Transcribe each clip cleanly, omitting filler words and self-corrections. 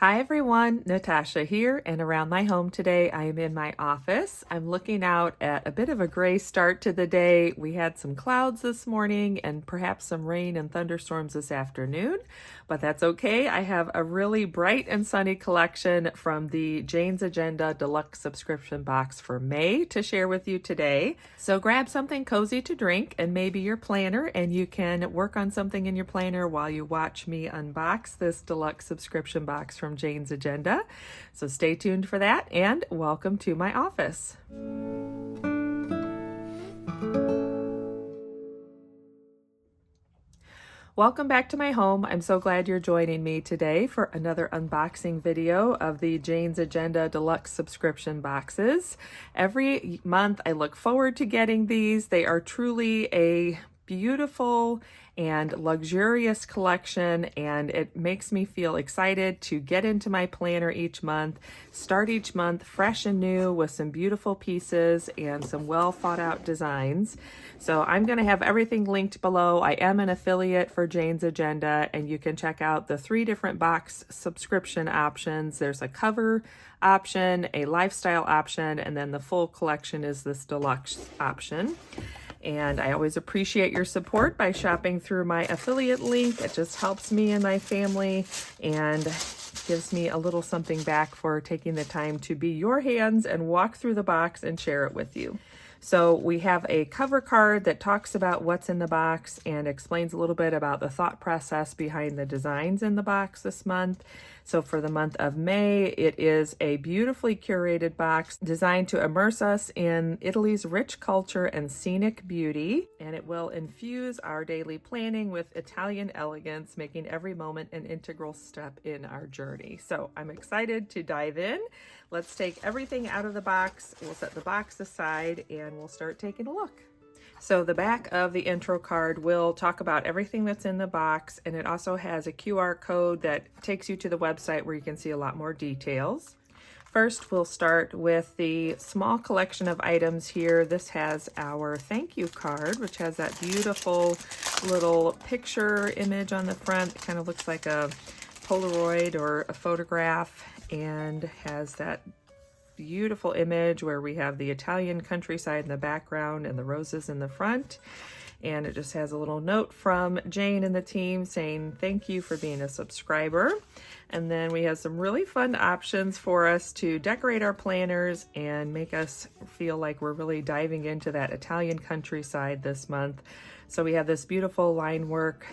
Hi everyone, Natasha here, and around my home today I am in my office. I'm looking out at a bit of a gray start to the day. We had some clouds this morning and perhaps some rain and thunderstorms this afternoon, but that's okay. I have a really bright and sunny collection from the Jane's Agenda Deluxe Subscription Box for May to share with you today. So grab something cozy to drink and maybe your planner, and you can work on something in your planner while you watch me unbox this deluxe subscription box from Jane's Agenda. So stay tuned for that, and welcome to my office. Welcome back to my home. I'm so glad you're joining me today for another unboxing video of the Jane's Agenda Deluxe Subscription Boxes. Every month I look forward to getting these. They are truly a beautiful and luxurious collection, and it makes me feel excited to get into my planner each month, start each month fresh and new with some beautiful pieces and some well thought out designs. So I'm going to have everything linked below. I am an affiliate for Jane's Agenda, and you can check out the 3 different box subscription options. There's a cover option, a lifestyle option, and then the full collection is this deluxe option. And I always appreciate your support by shopping through my affiliate link. It just helps me and my family and gives me a little something back for taking the time to be your hands and walk through the box and share it with you. So we have a cover card that talks about what's in the box and explains a little bit about the thought process behind the designs in the box this month. So for the month of May, it is a beautifully curated box designed to immerse us in Italy's rich culture and scenic beauty, and it will infuse our daily planning with Italian elegance, making every moment an integral step in our journey. So I'm excited to dive in. Let's take everything out of the box. We'll set the box aside and we'll start taking a look. So the back of the intro card will talk about everything that's in the box, and it also has a QR code that takes you to the website where you can see a lot more details. First, we'll start with the small collection of items here. This has our thank you card, which has that beautiful little picture image on the front. It kind of looks like a Polaroid or a photograph, and has that beautiful image where we have the Italian countryside in the background and the roses in the front. And it just has a little note from Jane and the team saying thank you for being a subscriber. And then we have some really fun options for us to decorate our planners and make us feel like we're really diving into that Italian countryside this month. So we have this beautiful line work,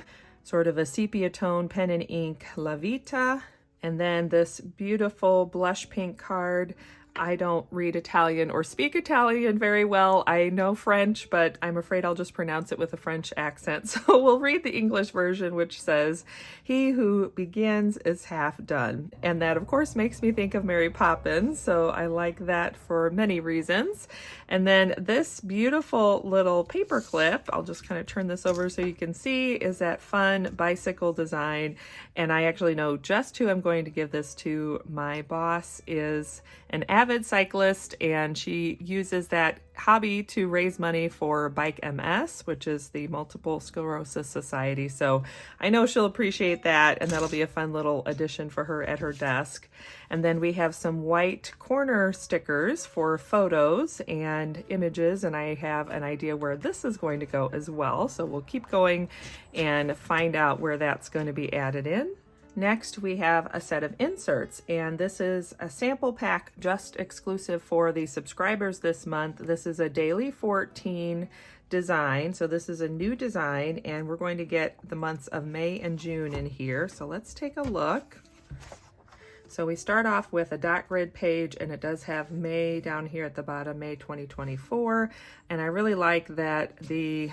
sort of a sepia tone pen and ink La Vita, and then this beautiful blush pink card. I don't read Italian or speak Italian very well. I know French, but I'm afraid I'll just pronounce it with a French accent. So we'll read the English version, which says, "He who begins is half done." And that, of course, makes me think of Mary Poppins. So I like that for many reasons. And then this beautiful little paper clip, I'll just kind of turn this over so you can see, is that fun bicycle design. And I actually know just who I'm going to give this to. My boss is an avid cyclist, and she uses that hobby to raise money for Bike MS, which is the Multiple Sclerosis Society. So I know she'll appreciate that, and that'll be a fun little addition for her at her desk. And then we have some white corner stickers for photos and images, and I have an idea where this is going to go as well. So we'll keep going and find out where that's going to be added in. Next, we have a set of inserts, and this is a sample pack just exclusive for the subscribers this month. This is a daily 14 design, so this is a new design, and we're going to get the months of May and June in here. So let's take a look. So we start off with a dot grid page, and it does have May down here at the bottom, May 2024, and I really like that the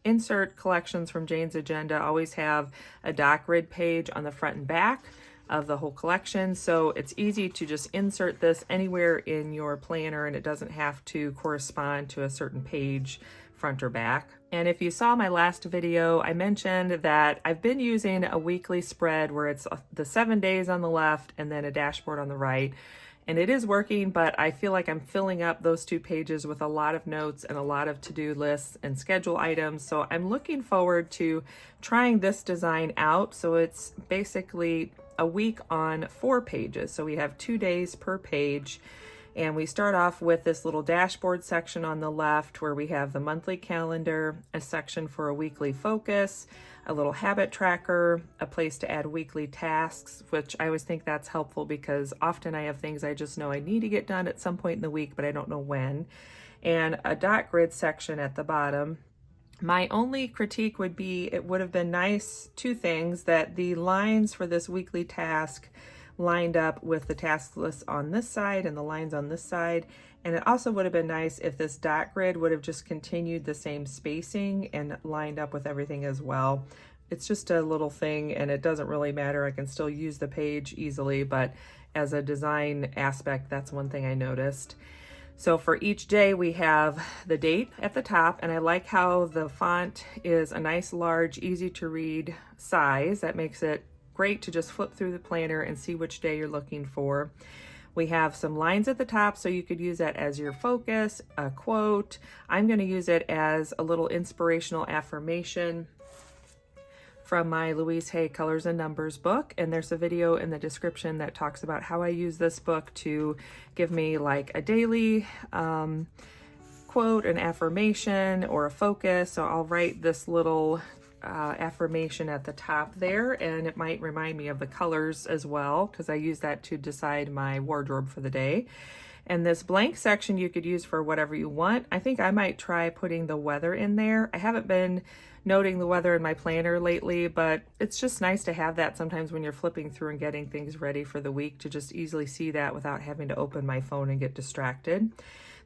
insert collections from Jane's Agenda always have a dot grid page on the front and back of the whole collection, so it's easy to just insert this anywhere in your planner, and it doesn't have to correspond to a certain page front or back. And if you saw my last video, I mentioned that I've been using a weekly spread where it's the 7 days on the left and then a dashboard on the right. And it is working, but I feel like I'm filling up those 2 pages with a lot of notes and a lot of to-do lists and schedule items. So I'm looking forward to trying this design out. So it's basically a week on 4 pages. So we have 2 days per page. And we start off with this little dashboard section on the left where we have the monthly calendar, a section for a weekly focus, a little habit tracker, a place to add weekly tasks, which I always think that's helpful because often I have things I just know I need to get done at some point in the week, but I don't know when, and a dot grid section at the bottom. My only critique would be it would have been nice, 2 things, that the lines for this weekly task lined up with the task list on this side and the lines on this side. And it also would have been nice if this dot grid would have just continued the same spacing and lined up with everything as well. It's just a little thing and it doesn't really matter. I can still use the page easily, but as a design aspect, that's one thing I noticed. So for each day we have the date at the top, and I like how the font is a nice, large, easy to read size. That makes it great to just flip through the planner and see which day you're looking for. We have some lines at the top, so you could use that as your focus, a quote. I'm going to use it as a little inspirational affirmation from my Louise Hay Colors and Numbers book, and there's a video in the description that talks about how I use this book to give me like a daily quote, an affirmation, or a focus. So I'll write this little affirmation at the top there, and it might remind me of the colors as well because I use that to decide my wardrobe for the day. And this blank section you could use for whatever you want. I think I might try putting the weather in there. I haven't been noting the weather in my planner lately, but it's just nice to have that sometimes when you're flipping through and getting things ready for the week, to just easily see that without having to open my phone and get distracted.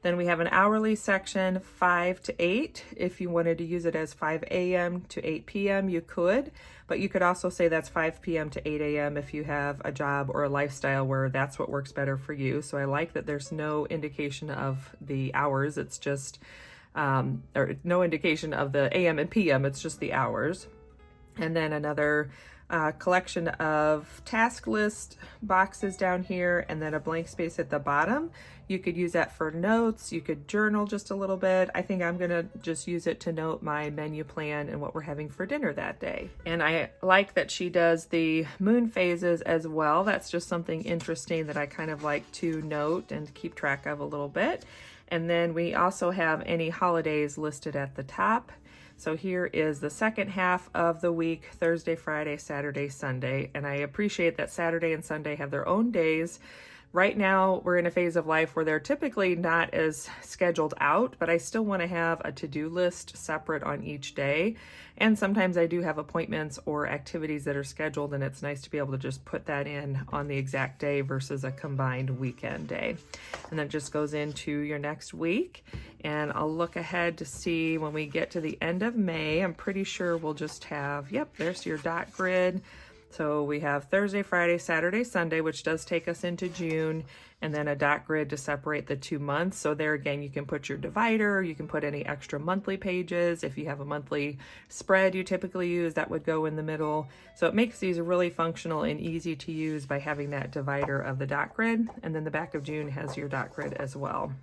Then we have an hourly section, 5 to 8. If you wanted to use it as 5 a.m. to 8 p.m., you could, but you could also say that's 5 p.m. to 8 a.m. if you have a job or a lifestyle where that's what works better for you. So I like that there's no indication of the hours. It's just, or no indication of the a.m. and p.m. It's just the hours. And then another collection of task list boxes down here, and then a blank space at the bottom. You could use that for notes. You could journal just a little bit. I think I'm gonna just use it to note my menu plan and what we're having for dinner that day. And I like that she does the moon phases as well. That's just something interesting that I kind of like to note and keep track of a little bit. And then we also have any holidays listed at the top. So here is the second half of the week, Thursday, Friday, Saturday, Sunday. And I appreciate that Saturday and Sunday have their own days. Right now, we're in a phase of life where they're typically not as scheduled out, but I still want to have a to-do list separate on each day. And sometimes I do have appointments or activities that are scheduled, and it's nice to be able to just put that in on the exact day versus a combined weekend day. And that just goes into your next week. And I'll look ahead to see when we get to the end of May. I'm pretty sure we'll just have, yep, there's your dot grid. So we have Thursday, Friday, Saturday, Sunday, which does take us into June, and then a dot grid to separate the 2 months. So there again, you can put your divider, you can put any extra monthly pages. If you have a monthly spread you typically use, that would go in the middle. So it makes these really functional and easy to use by having that divider of the dot grid. And then the back of June has your dot grid as well.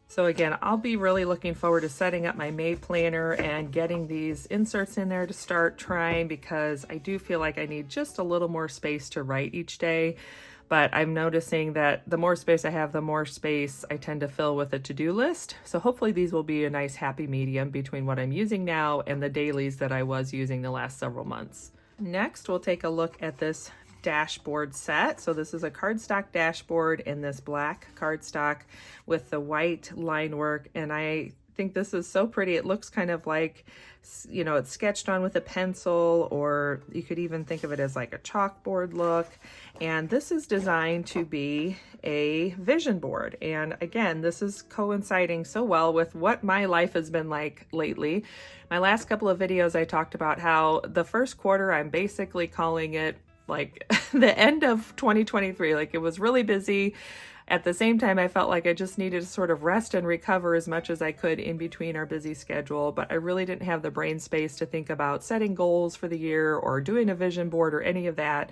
So again, I'll be really looking forward to setting up my May planner and getting these inserts in there to start trying, because I do feel like I need just a little more space to write each day. But I'm noticing that the more space I have, the more space I tend to fill with a to-do list. So hopefully these will be a nice happy medium between what I'm using now and the dailies that I was using the last several months. Next, we'll take a look at this dashboard set. So this is a cardstock dashboard in this black cardstock with the white line work, and I think this is so pretty. It looks kind of like, you know, it's sketched on with a pencil, or you could even think of it as like a chalkboard look. And this is designed to be a vision board. And again, this is coinciding so well with what my life has been like lately. My last couple of videos, I talked about how the first quarter, I'm basically calling it like the end of 2023. Like, it was really busy. At the same time, I felt like I just needed to sort of rest and recover as much as I could in between our busy schedule, but I really didn't have the brain space to think about setting goals for the year or doing a vision board or any of that.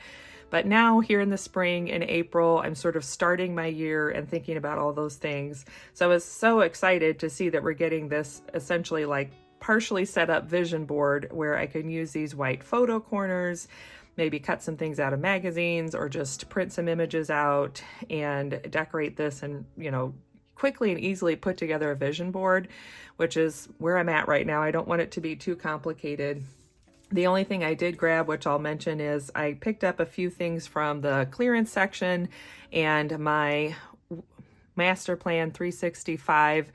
But now here in the spring, in April, I'm sort of starting my year and thinking about all those things. So I was so excited to see that we're getting this essentially like partially set up vision board where I can use these white photo corners, maybe cut some things out of magazines or just print some images out and decorate this and, you know, quickly and easily put together a vision board, which is where I'm at right now. I don't want it to be too complicated. The only thing I did grab, which I'll mention, is I picked up a few things from the clearance section and my Master Plan 365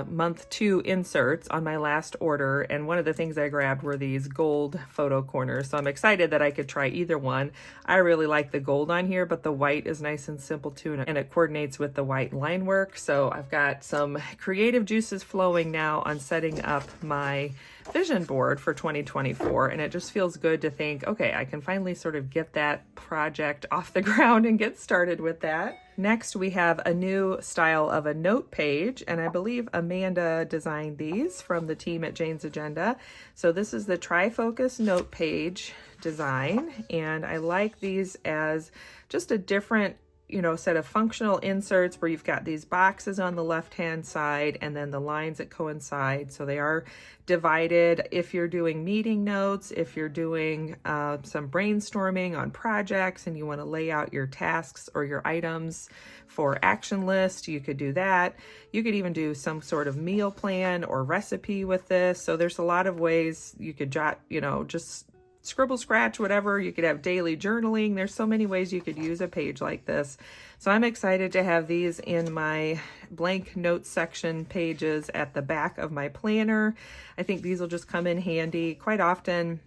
month 2 inserts on my last order, and one of the things I grabbed were these gold photo corners. So I'm excited that I could try either one. I really like the gold on here, but the white is nice and simple too, and it coordinates with the white line work. So I've got some creative juices flowing now on setting up my vision board for 2024, and it just feels good to think, okay, I can finally sort of get that project off the ground and get started with that. Next, we have a new style of a note page, and I believe Amanda designed these from the team at Jane's Agenda. So this is the Trifocus note page design, and I like these as just a different, you know, set of functional inserts where you've got these boxes on the left-hand side and then the lines that coincide. So they are divided if you're doing meeting notes, if you're doing some brainstorming on projects and you want to lay out your tasks or your items for action list, you could do that. You could even do some sort of meal plan or recipe with this. So there's a lot of ways you could jot, you know, just scribble, scratch, whatever. You could have daily journaling. There's so many ways you could use a page like this. So I'm excited to have these in my blank notes section pages at the back of my planner. I think these will just come in handy. Quite often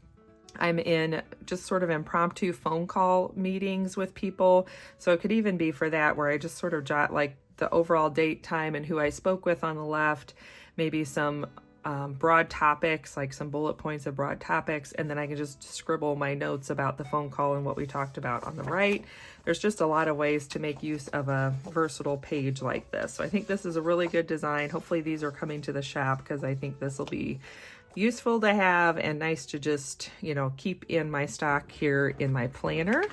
I'm in just sort of impromptu phone call meetings with people. So it could even be for that where I just sort of jot like the overall date, time, and who I spoke with on the left, maybe some broad topics, like some bullet points of broad topics, and then I can just scribble my notes about the phone call and what we talked about on the right. There's just a lot of ways to make use of a versatile page like this. So I think this is a really good design. Hopefully these are coming to the shop because I think this will be useful to have and nice to just, you know, keep in my stock here in my planner.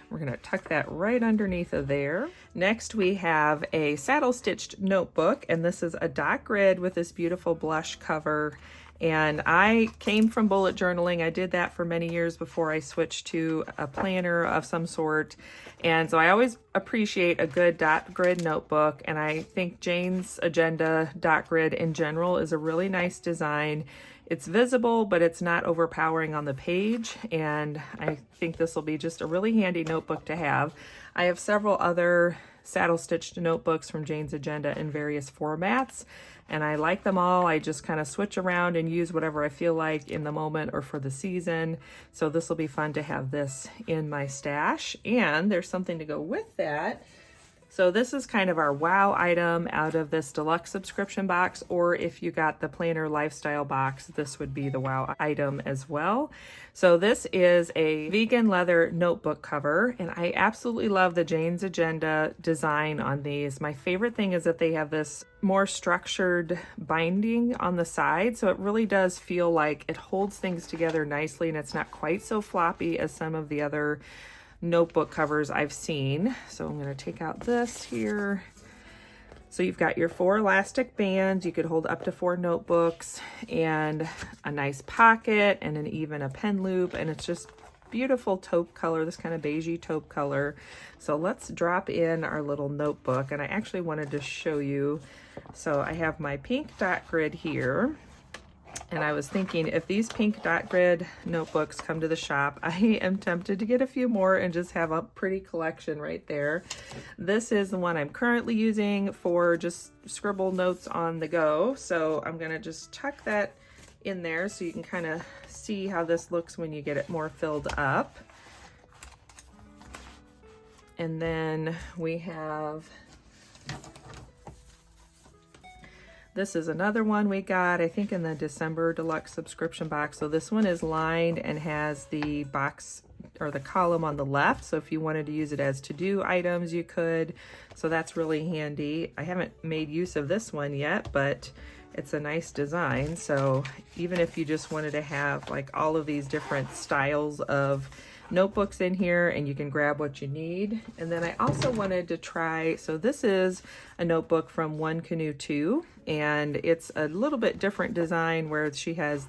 We're going to tuck that right underneath of there. Next, we have a saddle stitched notebook, and this is a dot grid with this beautiful blush cover. And I came from bullet journaling. I did that for many years before I switched to a planner of some sort. And so I always appreciate a good dot grid notebook. And I think Jane's Agenda dot grid in general is a really nice design. It's visible, but it's not overpowering on the page, and I think this will be just a really handy notebook to have. I have several other saddle stitched notebooks from Jane's Agenda in various formats, and I like them all. I just kind of switch around and use whatever I feel like in the moment or for the season. So this will be fun to have this in my stash, and there's something to go with that. So this is kind of our wow item out of this deluxe subscription box, or if you got the planner lifestyle box, this would be the wow item as well. So this is a vegan leather notebook cover, and I absolutely love the Jane's Agenda design on these. My favorite thing is that they have this more structured binding on the side, so it really does feel like it holds things together nicely, and it's not quite so floppy as some of the other notebook covers I've seen. So I'm going to take out this here. So you've got your 4 elastic bands. You could hold up to 4 notebooks, and a nice pocket, and even a pen loop, and it's just beautiful taupe color, this kind of beigey taupe color. So let's drop in our little notebook, and I actually wanted to show you. So I have my pink dot grid here. And I was thinking, if these pink dot grid notebooks come to the shop, I am tempted to get a few more and just have a pretty collection right there. This is the one I'm currently using for just scribble notes on the go. So I'm going to just tuck that in there so you can kind of see how this looks when you get it more filled up. And then we have... This is another one we got, I think, in the December deluxe subscription box. So this one is lined and has the box or the column on the left. So if you wanted to use it as to-do items, you could. So that's really handy. I haven't made use of this one yet, but it's a nice design. So even if you just wanted to have like all of these different styles of notebooks in here and you can grab what you need. And then I also wanted to try, so this is a notebook from One Canoe 2, and it's a little bit different design where she has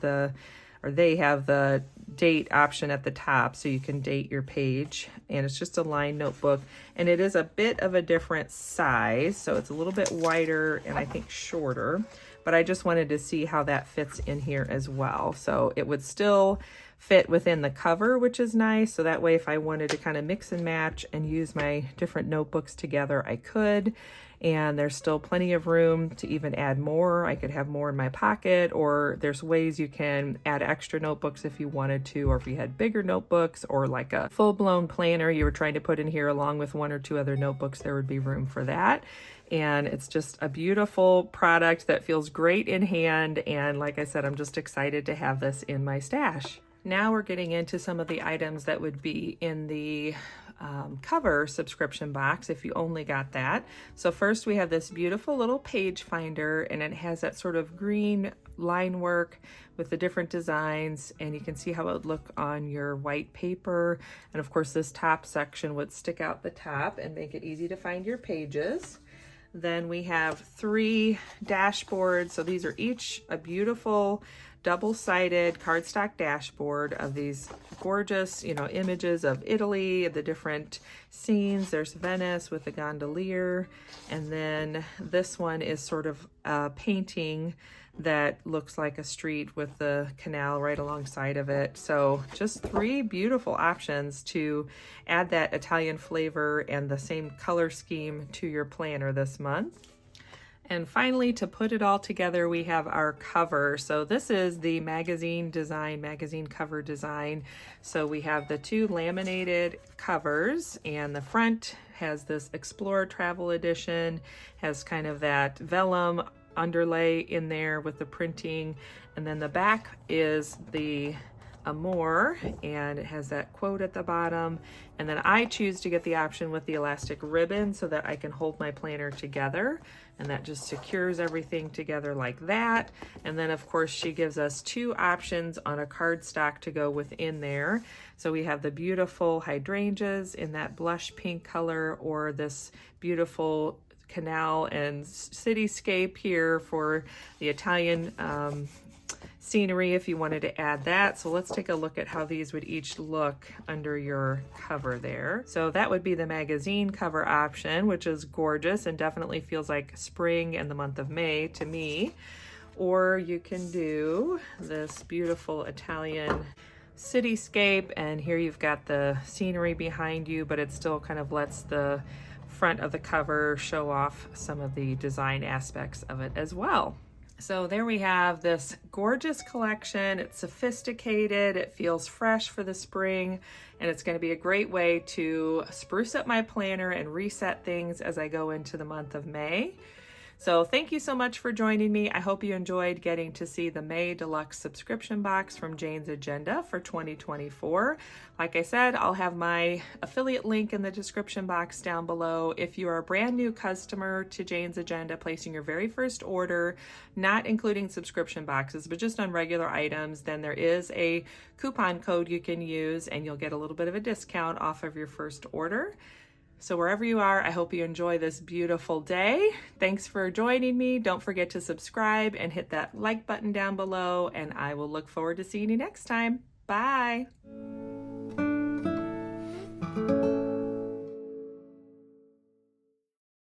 they have the date option at the top, so you can date your page, and it's just a lined notebook, and it is a bit of a different size, so it's a little bit wider and I think shorter, but I just wanted to see how that fits in here as well. So it would still fit within the cover, which is nice, so that way if I wanted to kind of mix and match and use my different notebooks together, I could. And there's still plenty of room to even add more. I could have more in my pocket, or there's ways you can add extra notebooks if you wanted to, or if you had bigger notebooks or like a full-blown planner you were trying to put in here along with 1 or 2 other notebooks, there would be room for that. And it's just a beautiful product that feels great in hand, and like I said, I'm just excited to have this in my stash. Now we're getting into some of the items that would be in the cover subscription box if you only got that. So first we have this beautiful little page finder, and it has that sort of green line work with the different designs, and you can see how it would look on your white paper. And of course this top section would stick out the top and make it easy to find your pages. Then we have 3 dashboards. So these are each a beautiful double-sided cardstock dashboard of these gorgeous, images of Italy, the different scenes. There's Venice with the gondolier, and then this one is sort of a painting that looks like a street with the canal right alongside of it. So just 3 beautiful options to add that Italian flavor and the same color scheme to your planner this month. And finally, to put it all together, we have our cover. So this is the magazine cover design. So we have the 2 laminated covers, and the front has this Explorer Travel Edition, has kind of that vellum underlay in there with the printing, and then the back is the Amore, and it has that quote at the bottom. And then I choose to get the option with the elastic ribbon so that I can hold my planner together, and that just secures everything together like that. And then of course she gives us 2 options on a cardstock to go within there. So we have the beautiful hydrangeas in that blush pink color, or this beautiful canal and cityscape here for the Italian scenery if you wanted to add that. So let's take a look at how these would each look under your cover there. So that would be the magazine cover option, which is gorgeous and definitely feels like spring and the month of May to me. Or you can do this beautiful Italian cityscape, and here you've got the scenery behind you, but it still kind of lets the front of the cover show off some of the design aspects of it as well. So there we have this gorgeous collection. It's sophisticated, it feels fresh for the spring, and it's going to be a great way to spruce up my planner and reset things as I go into the month of May. So thank you so much for joining me. I hope you enjoyed getting to see the May Deluxe Subscription Box from Jane's Agenda for 2024. Like I said, I'll have my affiliate link in the description box down below. If you are a brand new customer to Jane's Agenda, placing your very first order, not including subscription boxes, but just on regular items, then there is a coupon code you can use, and you'll get a little bit of a discount off of your first order. So wherever you are, I hope you enjoy this beautiful day. Thanks for joining me. Don't forget to subscribe and hit that like button down below, and I will look forward to seeing you next time. Bye.